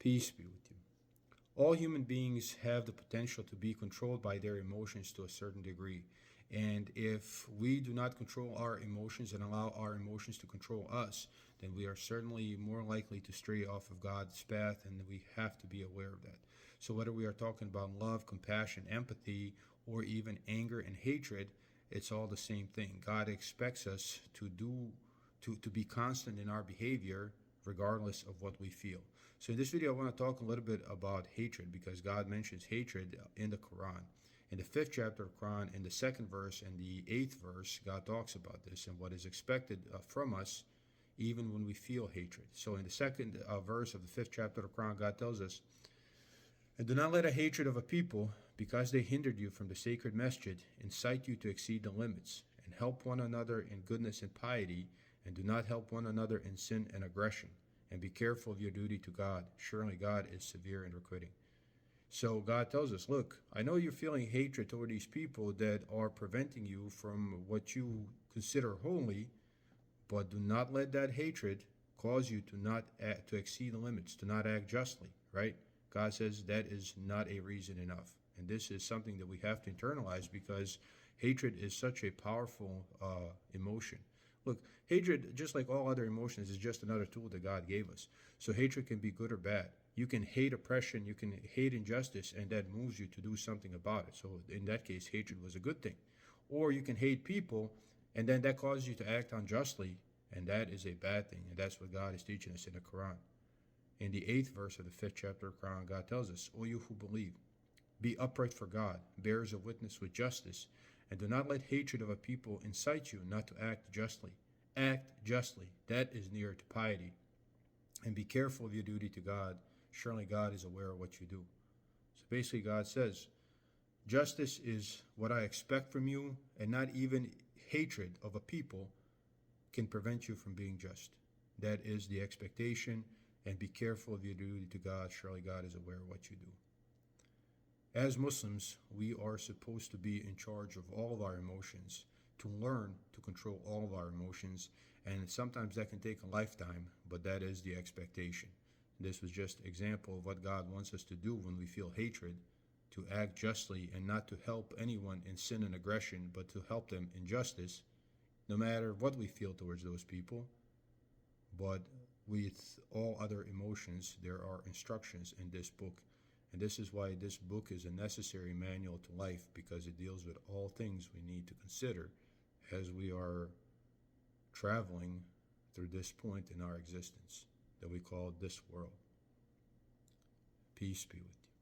Peace be with you. All human beings have the potential to be controlled by their emotions to a certain degree. And if we do not control our emotions and allow our emotions to control us, then we are certainly more likely to stray off of God's path, and we have to be aware of that. So, whether we are talking about love, compassion, empathy, or even anger and hatred, it's all the same thing. God expects us to be constant in our behavior regardless of what we feel. So in this video, I want to talk a little bit about hatred because God mentions hatred in the Quran. In the 5th chapter of Quran, in the 2nd verse and the 8th verse, God talks about this and what is expected from us even when we feel hatred. So in the 2nd verse of the 5th chapter of Quran, God tells us, "And do not let a hatred of a people, because they hindered you from the sacred masjid, incite you to exceed the limits, and help one another in goodness and piety, and do not help one another in sin and aggression. And be careful of your duty to God. Surely God is severe in requiting." So God tells us, look, I know you're feeling hatred toward these people that are preventing you from what you consider holy, but do not let that hatred cause you to not act, to exceed the limits, to not act justly, right? God says that is not a reason enough. And this is something that we have to internalize because hatred is such a powerful emotion. Look, hatred, just like all other emotions, is just another tool that God gave us. So hatred can be good or bad. You can hate oppression, you can hate injustice, and that moves you to do something about it. So in that case, hatred was a good thing. Or you can hate people, and then that causes you to act unjustly, and that is a bad thing. And that's what God is teaching us in the Quran. In the 8th verse of the 5th chapter of Quran, God tells us, "O you who believe, be upright for God, bearers of witness with justice, and do not let hatred of a people incite you not to act justly. Act justly. That is near to piety. And be careful of your duty to God. Surely God is aware of what you do." So basically God says, justice is what I expect from you, and not even hatred of a people can prevent you from being just. That is the expectation, and be careful of your duty to God. Surely God is aware of what you do. As Muslims, we are supposed to be in charge of all of our emotions, to learn to control all of our emotions, and sometimes that can take a lifetime, but that is the expectation. This was just an example of what God wants us to do when we feel hatred, to act justly and not to help anyone in sin and aggression, but to help them in justice, no matter what we feel towards those people. But with all other emotions, there are instructions in this book. And this is why this book is a necessary manual to life, because it deals with all things we need to consider as we are traveling through this point in our existence that we call this world. Peace be with you.